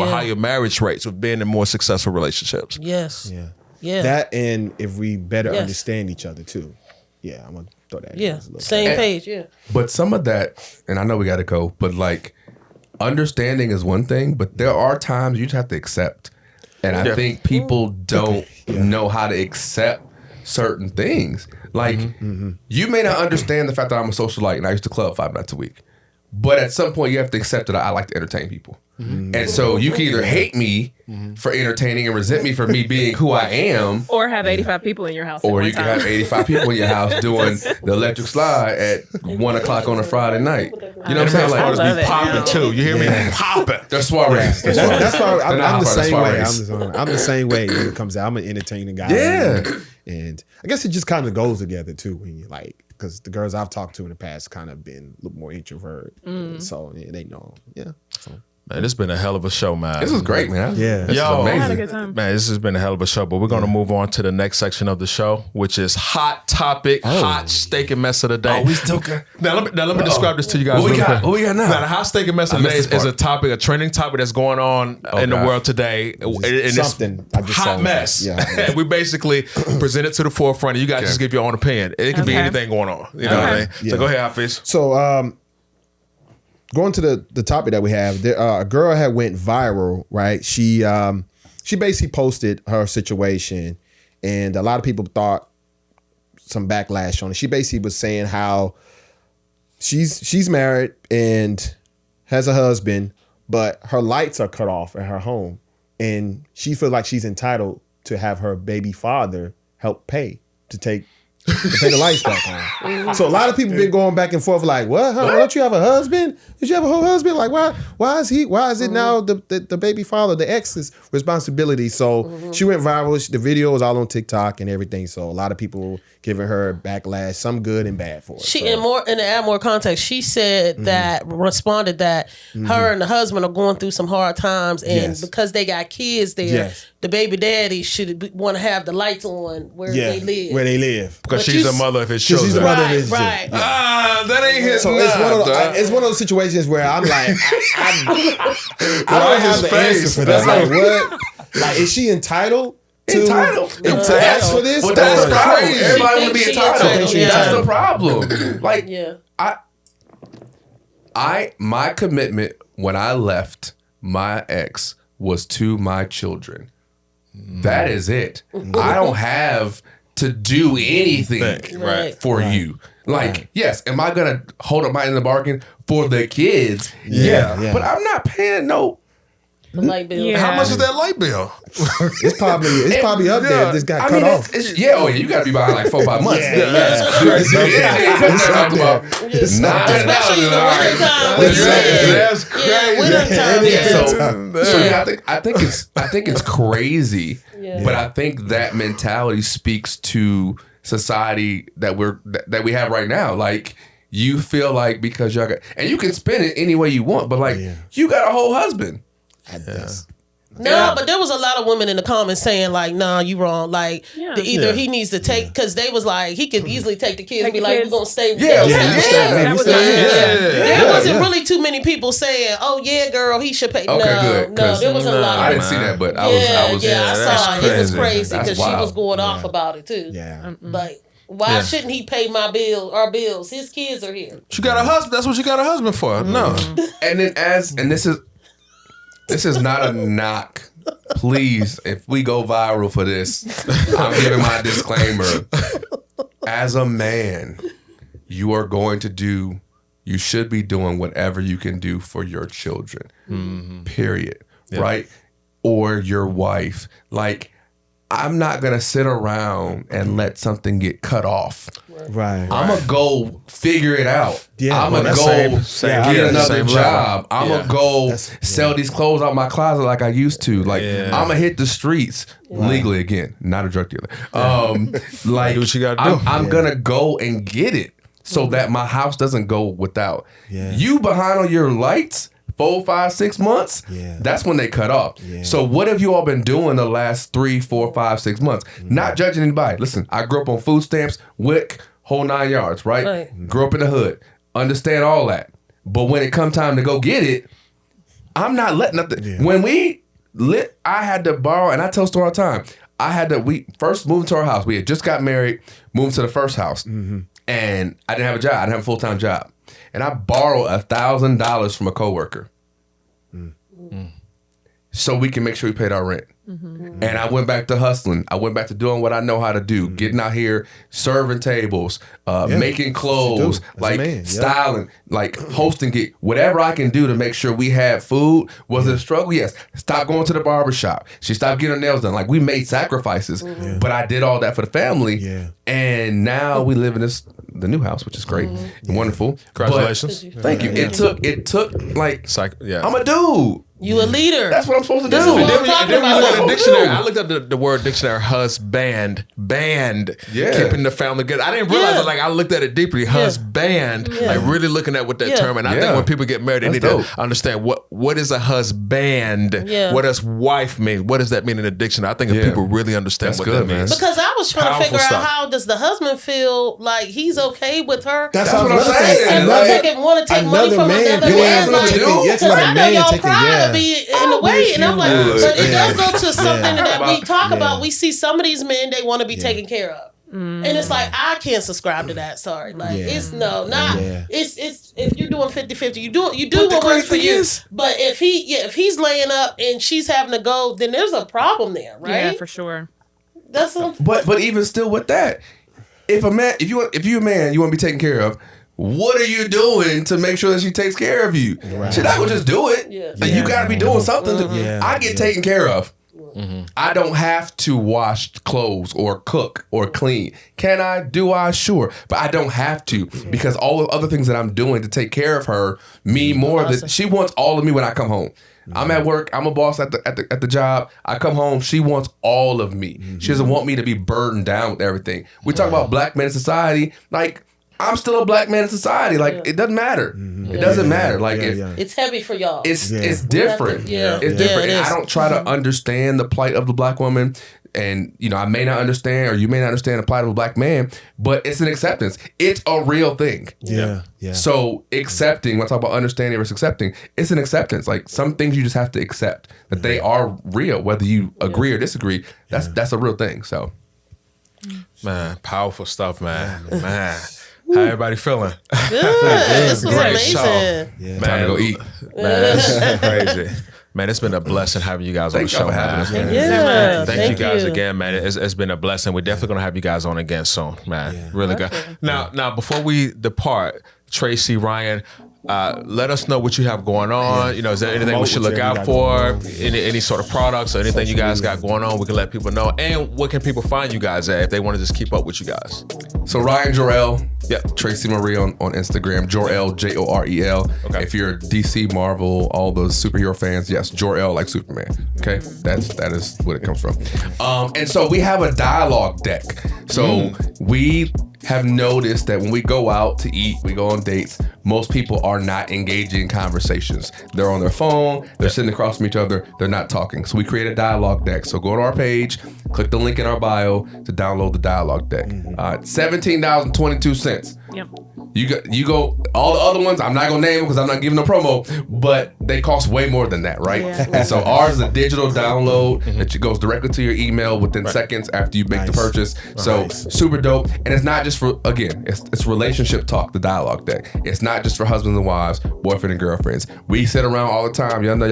or higher marriage rates with being in more successful relationships. Yes. Yeah. Yeah. That, and if we better Yes. understand each other too. Yeah, I'm gonna throw that. Yeah. in as a little Same bit. page. Yeah. But some of that, and I know we got to go, but like understanding is one thing, but there are times you just have to accept. And I think people don't know how to accept certain things. Like, you may not understand the fact that I'm a socialite and I used to club 5 nights a week. But at some point, you have to accept that I like to entertain people. And so you can either hate me for entertaining and resent me for me being who I am, Or have 85 people in your house. or at you one can time. have 85 people in your house doing the electric slide at 1 o'clock on a Friday night. You know what I'm saying? I Like, love Be it. popping too. You hear me? Popping. they're soirees. They're soirees. That's why I'm They're not the hot, they're same way. soirees. I'm the same way when it comes out. I'm an entertaining guy. Yeah. And I guess it just kind of goes together too when you like, because the girls I've talked to in the past kind of been a little more introvert. So yeah, they know. Yeah. So, Man, this has been a hell of a show, man. This is great, man. yeah. This is Yo, amazing. I had a good time. Man, this has been a hell of a show, but we're going to move on to the next section of the show, which is hot topic, hot steak and mess of the day. Oh, we still got. Now let me describe this to you guys. What we real got? quick. What we got now? Now, the hot steak and mess I of the day missed is this a part. topic, a trending topic that's going on in the God. world today. And it's something. I just saw hot it. mess. Yeah, hot mess. And we basically present it to the forefront, and you guys just give your own opinion. It could be Okay. anything going on. You know what I mean? Yeah. So go ahead, Hafiz. So going to the topic that we have, there, a girl had went viral, right? She basically posted her situation, and a lot of people thought some backlash on it. She basically was saying how she's married and has a husband, but her lights are cut off at her home, and she feels like she's entitled to have her baby father help pay to the lights back on. So a lot of people been going back and forth like, what? Huh? Don't you have a husband? Did you have a whole husband? Like, why is it now the baby father, the ex's responsibility? So she went viral. The video was all on TikTok and everything. So a lot of people giving her backlash, some good and bad for it. She So, and to add more context, she said responded that her and the husband are going through some hard times, and Yes. because they got kids there, Yes. the baby daddy should want to have the lights on where they live. where they live. Because But she's you a mother of his She's children. the mother of Right, his right. children. That ain't his So it's one of those situations where I'm like, I don't have the answer for that. Like, what? Like, is she entitled to ask for this? But that's Or- the problem. crazy. Everybody want to be She entitled. thinks she That's the entitled. problem. Like, Yeah. my commitment when I left my ex was to my children. That is it. I don't have to do anything Right. for you. Like, yes, am I gonna hold up my end of the bargain for the kids? Yeah. But I'm not paying no. The light bill. Yeah. How much is that light bill? It's probably up there. It just got cut off. You gotta be behind like 4-5 months. Yeah. That's crazy. It's up there. Especially in the wintertime. That's Yeah, crazy. wintertime. Yeah. So yeah, I think it's crazy, Yeah. but I think that mentality speaks to society that we have right now. Like, you feel like because y'all got, and you can spend it any way you want, but like, you got a whole husband. No, but there was a lot of women in the comments saying like, "Nah, you wrong." Like, either he needs to take, because they was like, he could easily take the kids and be like, "We're gonna stay." That was There wasn't really too many people saying, "Oh yeah, girl, he should pay." Okay, good, No, 'cause there was a lot. I didn't see that, but I I was saw it. It was crazy That's because she wild. was going off about it too. Yeah. Like, why shouldn't he pay our bills? His kids are here. She got a husband. That's what you got a husband for. No. And then this is not a knock. Please, if we go viral for this, I'm giving my disclaimer. As a man, you should be doing whatever you can do for your children. Period. Right? Or your wife. Like, I'm not gonna sit around and let something get cut off. Right. I'm gonna go figure it out. Yeah, I'm gonna that's go same get here, another same job. I'm Yeah. gonna go That's- sell these clothes out my closet like I used to. Like, Yeah. I'm gonna hit the streets legally again, not a drug dealer. Like, Do what you gotta do. I'm gonna go and get it so that my house doesn't go without. Yeah. You behind on your lights 4, 5, 6 months. Yeah. That's when they cut off. Yeah. So what have you all been doing the last 3, 4, 5, 6 months? Not judging anybody. Listen, I grew up on food stamps, WIC, whole 9 yards, right? Right. Grew up in the hood. Understand all that. But when it come time to go get it, I'm not letting nothing. When we lit, I had to borrow, and I tell the story all the time. We first moved to our house. We had just got married, moved to the first house, and I didn't have a job. I didn't have a full-time job, and I borrowed $1,000 from a coworker, so we can make sure we paid our rent. And I went back to hustling. I went back to doing what I know how to do, getting out here, serving tables, making clothes, like styling, like hosting gig, whatever I can do to make sure we had food. Was it a struggle? Yes. Stop going to the barbershop. She stopped getting her nails done. Like, we made sacrifices, but I did all that for the family. Yeah. And now we live in the new house, which is great and wonderful. Congratulations. But, thank you. It took like, I'm a dude. You a leader. That's what I'm supposed to do. And then we look at the dictionary. I looked up the word dictionary, husband, band, keeping the family good. I didn't realize it. Like, I looked at it deeply, husband, like really looking at what that term. And I think when people get married, they need to understand what is a husband? What does wife mean? What does that mean in the dictionary? I think if people really understand what that means. Because I was trying to figure out how does the husband feel like he's okay with her. That's what I'm saying. And want to take money from another man. Because I know y'all pride to be in a way, and I'm like, but it does go to something that we talk about. We see some of these men, they want to be taken care of. And it's like, I can't subscribe to that. Sorry. Like, it's it's if you're doing 50-50, you do what works for you. But if he's laying up and she's having to go, then there's a problem there, right? Yeah, for sure. But even still with that, if you're a man, you want to be taken care of. What are you doing to make sure that she takes care of you? Right. She's not gonna just do it. You got to be doing something. I get taken care of. I don't have to wash clothes or cook or clean. Can I? Do I? Sure. But I don't have to, because all the other things that I'm doing to take care of her mean more. That she wants all of me when I come home. I'm at work. I'm a boss at the job. I come home. She wants all of me. She doesn't want me to be burdened down with everything. We talk about black men in society. Like, I'm still a black man in society. Like, it doesn't matter. It doesn't matter. Like, it's heavy for y'all. It's different. It's different. And I don't try to understand the plight of the black woman. And, I may not understand, or you may not understand the plight of a black man, but it's an acceptance. It's a real thing. Yeah. So accepting, when I talk about understanding versus accepting, it's an acceptance. Like, some things you just have to accept that they are real, whether you agree or disagree. That's a real thing. So, man, powerful stuff, man. How everybody feeling? Good. This was Great amazing. show. Man, time to go eat. Man, that's crazy. Man, it's been a blessing having you guys on the show, man. Thank you guys again, man. It's been a blessing. We're definitely gonna have you guys on again soon, man. Really good. Now, before we depart, Tracy, Ryan, let us know what you have going on. Is there anything we should look out for? Any sort of products or anything you guys got going on? We can let people know. And what can people find you guys at if they want to just keep up with you guys? So Ryan Jor-El, Tracy Marie on Instagram, Jor-El, Jorel. Okay. If you're DC, Marvel, all those superhero fans, yes, Jor-El like Superman. Okay, that is what it comes from. And so we have a dialogue deck. So we have noticed that when we go out to eat, we go on dates, most people are not engaging in conversations. They're on their phone, they're sitting across from each other, they're not talking. So we create a dialogue deck. So go to our page, click the link in our bio to download the dialogue deck. $17.22. Yep. You go, all the other ones, I'm not gonna name them because I'm not giving no promo, but they cost way more than that, right? Yeah. And so ours is a digital download that goes directly to your email within seconds after you make the purchase. So super dope. And it's not just for, again, it's relationship talk, the dialogue deck. It's not just for husbands and wives, boyfriend and girlfriends. We sit around all the time. Y'all know